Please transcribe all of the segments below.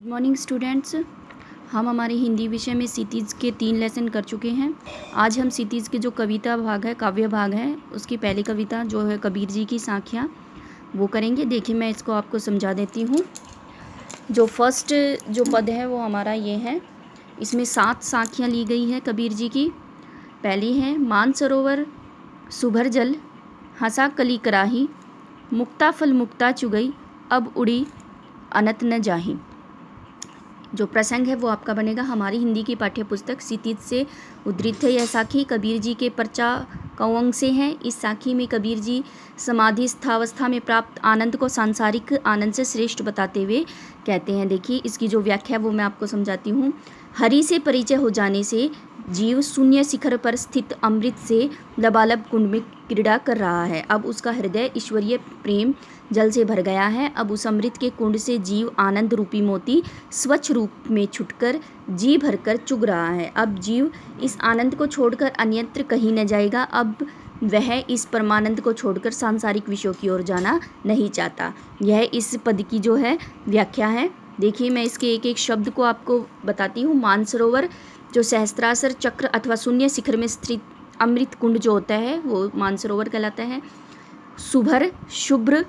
Good morning students. हम हमारे हिंदी विषय में क्षितिज के 3 लेसन कर चुके हैं। आज हम क्षितिज के जो कविता भाग है, काव्य भाग है, उसकी पहली कविता जो है कबीर जी की साखियाँ, वो करेंगे। देखिए मैं इसको आपको समझा देती हूँ। जो फर्स्ट जो पद है वो हमारा ये है। इसमें 7 साखियाँ ली गई है कबीर जी की। पहली है मानसरोवर सुभर जल, हंसा कली कराही, मुक्ता फल मुक्ता चुगई, अब उड़ी अनत न जाही। जो प्रसंग है वो आपका बनेगा हमारी हिंदी की पाठ्य पुस्तक क्षितिज से उद्धृत है। यह साखी कबीर जी के पर्चा कौवंग से है। इस साखी में कबीर जी समाधिस्थावस्था में प्राप्त आनंद को सांसारिक आनंद से श्रेष्ठ बताते हुए कहते हैं। देखिए इसकी जो व्याख्या है वो मैं आपको समझाती हूँ। हरि से परिचय हो जाने से जीव शून्य शिखर पर स्थित अमृत से लबालब कुंड में क्रीड़ा कर रहा है। अब उसका हृदय ईश्वरीय प्रेम जल से भर गया है। अब उस अमृत के कुंड से जीव आनंद रूपी मोती स्वच्छ रूप में छुटकर जी भरकर चुग रहा है। अब जीव इस आनंद को छोड़कर अन्यत्र कहीं न जाएगा। अब वह इस परमानंद को छोड़कर सांसारिक विषयों की ओर जाना नहीं चाहता। यह इस पद की जो है व्याख्या है। देखिए मैं इसके एक एक शब्द को आपको बताती हूँ। मानसरोवर जो सहस्त्रासर चक्र अथवा शून्य शिखर में स्थित अमृत कुंड जो होता है वो मानसरोवर कहलाता है। सुभर शुभ्र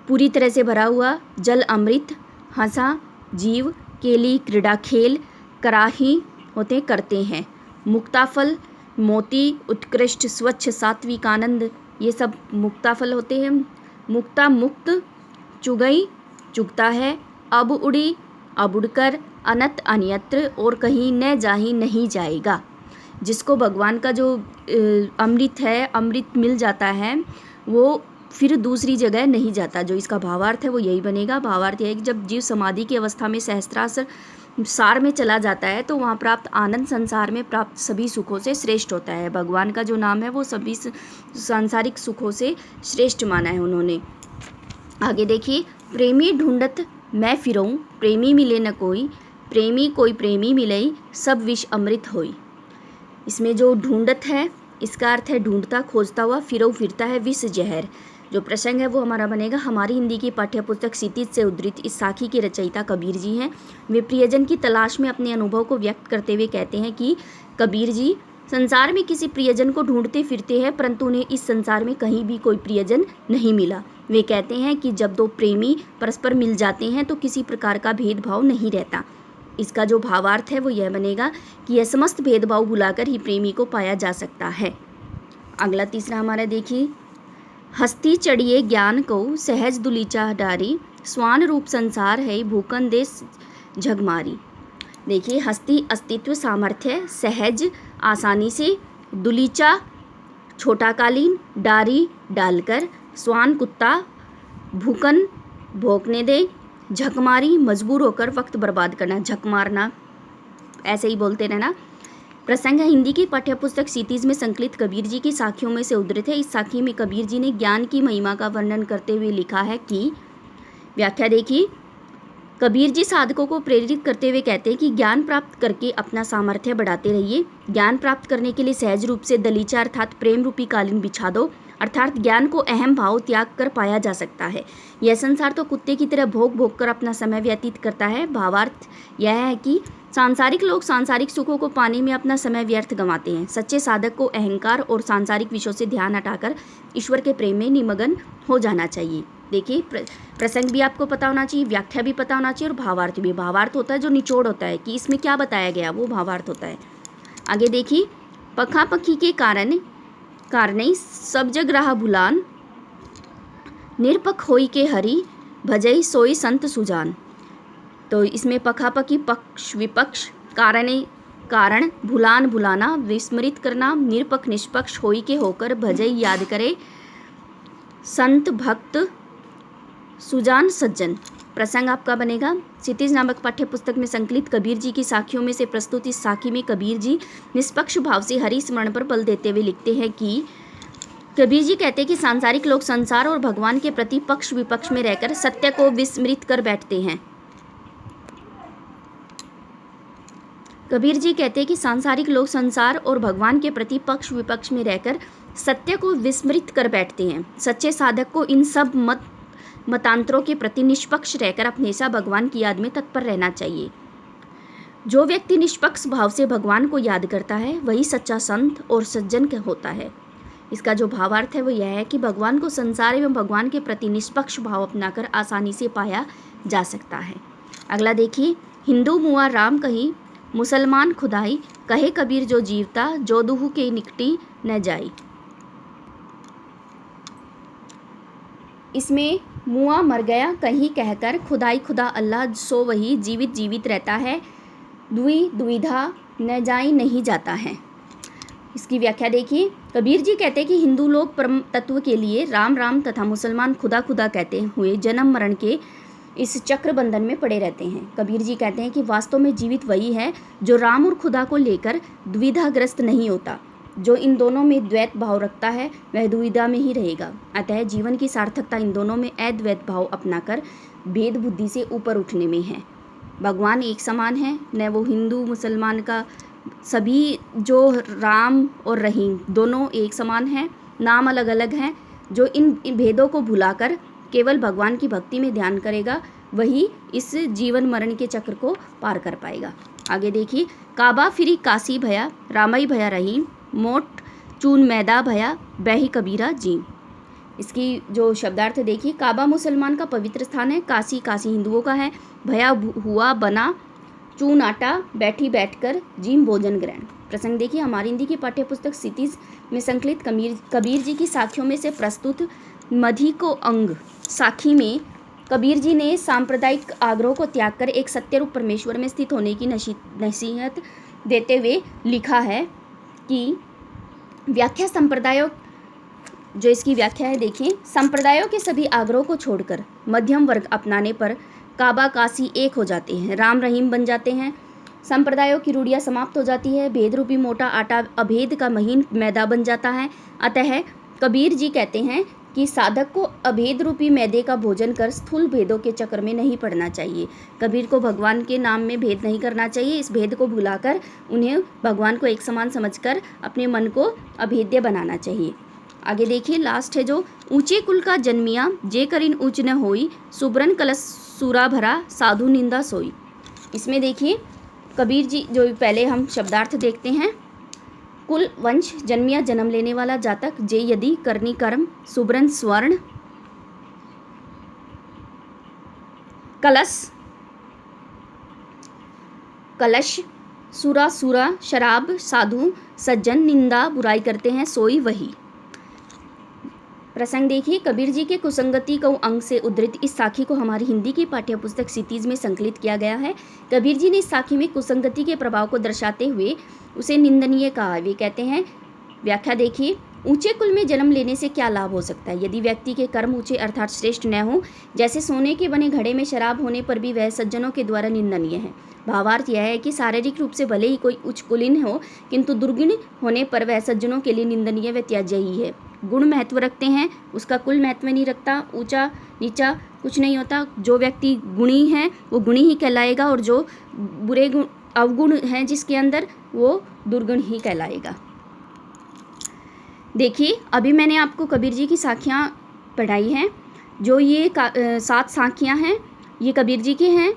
पूरी तरह से भरा हुआ, जल अमृत, हंसा जीव, केली क्रीड़ा खेल, कराही होते करते हैं, मुक्ताफल मोती उत्कृष्ट स्वच्छ सात्विक आनंद, ये सब मुक्ताफल होते हैं। मुक्ता मुक्त, चुगई चुगता है, अब उड़ी अब उड़कर, अनत अन्यत्र और कहीं न जाही नहीं जाएगा। जिसको भगवान का जो अमृत है, अमृत मिल जाता है, वो फिर दूसरी जगह नहीं जाता। जो इसका भावार्थ है वो यही बनेगा। भावार्थ यह है कि जब जीव समाधि की अवस्था में सहस्त्रासर सार में चला जाता है तो वहाँ प्राप्त आनंद संसार में प्राप्त सभी सुखों से श्रेष्ठ होता है। भगवान का जो नाम है वो सभी सांसारिक सुखों से श्रेष्ठ माना है उन्होंने। आगे देखिए, प्रेमी ढूंढत मैं फिरऊँ, प्रेमी मिले न कोई, प्रेमी कोई प्रेमी मिलई, सब विष अमृत होई। इसमें जो ढूंढत है इसका अर्थ है ढूंढता खोजता हुआ, फिरऊ फिरता है विष जहर। जो प्रसंग है वो हमारा बनेगा हमारी हिंदी की पाठ्य पुस्तक क्षितिज से उद्धृत इस साखी के रचयिता कबीर जी हैं। वे प्रियजन की तलाश में अपने अनुभव को व्यक्त करते हुए कहते हैं कि कबीर जी संसार में किसी प्रियजन को ढूंढते फिरते हैं, परंतु उन्हें इस संसार में कहीं भी कोई प्रियजन नहीं मिला। वे कहते हैं कि जब दो प्रेमी परस्पर मिल जाते हैं तो किसी प्रकार का भेदभाव नहीं रहता। इसका जो भावार्थ है वो यह बनेगा कि यह समस्त भेदभाव भुलाकर ही प्रेमी को पाया जा सकता है। अगला तीसरा हमारा देखिए, हस्ती चढ़िए ज्ञान को सहज दुलीचा डारी, स्वान रूप संसार है भूकन देश झगमारी। देखिए हस्ती अस्तित्व सामर्थ्य, सहज आसानी से, दुलीचा छोटा कालीन, डारी डालकर, स्वान कुत्ता, भूकन भोंकने दे, झकमारी मजबूर होकर वक्त बर्बाद करना, झक मारना, ऐसे ही बोलते रहना। प्रसंग है हिंदी की पाठ्य पुस्तक क्षितिज में संकलित कबीर जी की साखियों में से उद्धृत है। इस साखी में कबीर जी ने ज्ञान की महिमा का वर्णन करते हुए लिखा है कि, व्याख्या देखिए, कबीर जी साधकों को प्रेरित करते हुए कहते हैं कि ज्ञान प्राप्त करके अपना सामर्थ्य बढ़ाते रहिए। ज्ञान प्राप्त करने के लिए सहज रूप से दलीचा अर्थात प्रेम रूपी कालीन बिछा दो, अर्थात ज्ञान को अहम भाव त्याग कर पाया जा सकता है। यह संसार तो कुत्ते की तरह भोग भोग कर अपना समय व्यतीत करता है। भावार्थ यह है कि सांसारिक लोग सांसारिक सुखों को पाने में अपना समय व्यर्थ गंवाते हैं। सच्चे साधक को अहंकार और सांसारिक विषयों से ध्यान हटाकर ईश्वर के प्रेम में निमग्न हो जाना चाहिए। देखिए प्रसंग भी आपको पता होना चाहिए, व्याख्या भी पता होना चाहिए और भावार्थ भी। भावार्थ होता है जो निचोड़ होता है कि इसमें क्या बताया गया, वो भावार्थ होता है। आगे देखिए, पखा पखी के कारण सब जग रहा भुलान, निरपख होई के हरि भजई सोई संत सुजान। तो इसमें पखापखी पक्ष विपक्ष, कारण भुलान भुलाना, विस्मृत करना, निरपख निष्पक्ष होई के होकर, भजई याद करे, संत भक्त सुजान सज्जन। प्रसंग आपका बनेगा क्षितिज नामक पाठ्य पुस्तक में संकलित कबीर जी की साखियों में से प्रस्तुत इस साखी में कबीर जी निष्पक्ष भाव से हरि स्मरण पर बल देते हुए लिखते हैं कि, कबीर जी कहते हैं कि सांसारिक लोग संसार और भगवान के प्रति पक्ष विपक्ष में रहकर सत्य को विस्मृत कर बैठते हैं। कबीर जी कहते हैं कि सांसारिक लोग संसार और भगवान के प्रति पक्ष विपक्ष में रहकर सत्य को विस्मृत कर बैठते हैं। सच्चे साधक को इन सब मत मतांतरों के प्रति निष्पक्ष रहकर हमेशा भगवान की याद में तत्पर रहना चाहिए। जो व्यक्ति निष्पक्ष भाव से भगवान को याद करता है वही सच्चा संत और सज्जन होता है। इसका जो भावार्थ है वो यह है कि भगवान को संसार एवं भगवान के प्रति निष्पक्ष भाव अपनाकर आसानी से पाया जा सकता है। अगला देखिए, हिंदू मुआ राम कही, मुसलमान खुदाई, कहे कबीर जो जीवता, जो दुहु के निकटी न जाई। इसमें मुआ मर गया कहीं कहकर, खुदाई खुदा अल्लाह सो वही, जीवित जीवित रहता है, दुविधा न जाई नहीं जाता है। इसकी व्याख्या देखिए, कबीर जी कहते हैं कि हिंदू लोग परम तत्व के लिए राम राम तथा मुसलमान खुदा खुदा कहते हुए जन्म मरण के इस चक्र बंधन में पड़े रहते हैं। कबीर जी कहते हैं कि वास्तव में जीवित वही है जो राम और खुदा को लेकर दुविधाग्रस्त नहीं होता। जो इन दोनों में द्वैत भाव रखता है वह दुविधा में ही रहेगा। अतः जीवन की सार्थकता इन दोनों में अद्वैत भाव अपनाकर भेद बुद्धि से ऊपर उठने में है। भगवान एक समान है, न वो हिंदू मुसलमान का, सभी जो राम और रहीम दोनों एक समान हैं, नाम अलग अलग हैं। जो इन भेदों को भुलाकर केवल भगवान की भक्ति में ध्यान करेगा वही इस जीवन मरण के चक्र को पार कर पाएगा। आगे देखिए, काबा फिरी काशी भया, रामई भया रहीम, मोट चून मैदा भया, बही कबीरा जीम। इसकी जो शब्दार्थ देखिए, काबा मुसलमान का पवित्र स्थान है, काशी काशी हिंदुओं का है, भया हुआ बना, चून आटा, बैठी बैठकर, जीम भोजन ग्रहण। प्रसंग देखिए, हमारी हिंदी की पाठ्य पुस्तक क्षितिज में संकलित कबीर जी की साखियों में से प्रस्तुत मधी को अंग साखी में कबीर जी ने सांप्रदायिक आग्रह को त्याग कर एक सत्यरूप परमेश्वर में स्थित होने की नसीहत देते हुए लिखा है कि व्याख्या संप्रदायों, जो इसकी व्याख्या है देखिए, संप्रदायों के सभी आग्रहों को छोड़कर मध्यम वर्ग अपनाने पर काबा काशी एक हो जाते हैं, राम रहीम बन जाते हैं, संप्रदायों की रूढ़ियाँ समाप्त हो जाती है, भेद रूपी मोटा आटा अभेद का महीन मैदा बन जाता है। अतः कबीर जी कहते हैं कि साधक को अभेद रूपी मैदे का भोजन कर स्थूल भेदों के चक्कर में नहीं पड़ना चाहिए। कबीर को भगवान के नाम में भेद नहीं करना चाहिए। इस भेद को भुलाकर उन्हें भगवान को एक समान समझकर अपने मन को अभेद्य बनाना चाहिए। आगे देखिए, लास्ट है जो, ऊंचे कुल का जन्मिया, जे करिन ऊंच न होई, सुब्रन कलश सूरा भरा, साधु निंदा सोई। इसमें देखिए कबीर जी, जो पहले हम शब्दार्थ देखते हैं, कुल वंश जन्मिया जन्म लेने वाला जातक, जे यदि करनी कर्म, सुब्रन स्वर्ण, कलश सूरा सूरा, शराब साधु, सज्जन निंदा बुराई करते हैं सोई वही। प्रसंग देखिए, कबीर जी के कुसंगति को अंग से उद्धृत इस साखी को हमारी हिंदी की पाठ्य पुस्तक क्षितिज में संकलित किया गया है। कबीर जी ने इस साखी में कुसंगति के प्रभाव को दर्शाते हुए उसे निंदनीय कहा। वे कहते हैं, व्याख्या देखिए, ऊंचे कुल में जन्म लेने से क्या लाभ हो सकता है यदि व्यक्ति के कर्म ऊंचे अर्थात श्रेष्ठ न हो। जैसे सोने के बने घड़े में शराब होने पर भी वह सज्जनों के द्वारा निंदनीय है। भावार्थ यह है कि शारीरिक रूप से भले ही कोई उच्च कुलीन हो, किंतु दुर्गुण होने पर वह सज्जनों के लिए निंदनीय व त्याज्य ही है। गुण महत्व रखते हैं, उसका कुल महत्व नहीं रखता, ऊंचा नीचा कुछ नहीं होता। जो व्यक्ति गुणी है वो गुणी ही कहलाएगा और जो बुरे गुण अवगुण हैं जिसके अंदर, वो दुर्गुण ही कहलाएगा। देखिए, अभी मैंने आपको कबीर जी की साखियाँ पढ़ाई हैं। जो ये 7 साखियाँ हैं ये कबीर जी के हैं।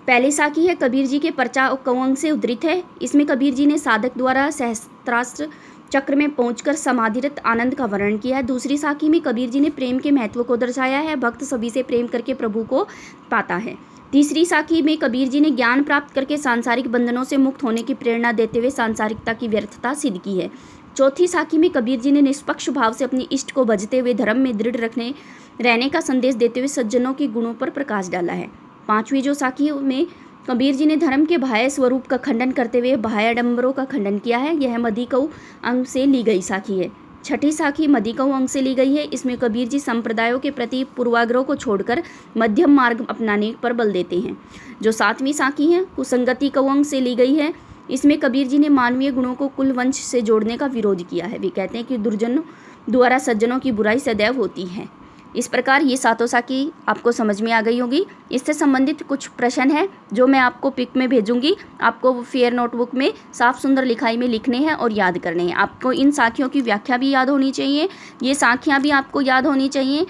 पहली साखी है कबीर जी के पर्चा और कौअंग से उद्धृत है। इसमें कबीर जी ने साधक द्वारा सहस्त्रास्त्र चक्र में पहुंचकर समाधिरत आनंद का वर्णन किया है। दूसरी साखी में कबीर जी ने प्रेम के महत्व को दर्शाया है। भक्त सभी से प्रेम करके प्रभु को पाता है। तीसरी साखी में कबीर जी ने ज्ञान प्राप्त करके सांसारिक बंधनों से मुक्त होने की प्रेरणा देते हुए सांसारिकता की व्यर्थता सिद्ध की है। चौथी साखी में कबीर जी ने निष्पक्ष भाव से अपनी इष्ट को भजते हुए धर्म में दृढ़ रहने का संदेश देते हुए सज्जनों के गुणों पर प्रकाश डाला है। पांचवी जो साखी में कबीर जी ने धर्म के बाह्य स्वरूप का खंडन करते हुए बाह्य आडंबरों का खंडन किया है। यह मधिकऊ अंग से ली गई साखी है। छठी साखी मधिकऊ अंग से ली गई है। इसमें कबीर जी संप्रदायों के प्रति पूर्वाग्रह को छोड़कर मध्यम मार्ग अपनाने पर बल देते हैं। जो 7वीं साखी है कुसंगति कऊ अंग से ली गई है। इसमें कबीर जी ने मानवीय गुणों को कुल वंश से जोड़ने का विरोध किया है। वे कहते हैं कि दुर्जनों द्वारा सज्जनों की बुराई सदैव होती है। इस प्रकार ये 7 साखी आपको समझ में आ गई होगी। इससे संबंधित कुछ प्रश्न हैं जो मैं आपको पिक में भेजूंगी। आपको फेयर नोटबुक में साफ सुंदर लिखाई में लिखने हैं और याद करने हैं। आपको इन साखियों की व्याख्या भी याद होनी चाहिए। ये साखियाँ भी आपको याद होनी चाहिए।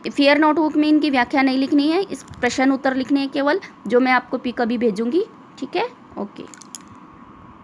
फेयर नोटबुक में इनकी व्याख्या नहीं लिखनी है, इस प्रश्न उत्तर लिखने हैं केवल, जो मैं आपको कभी भेजूंगी। ठीक है, ओके।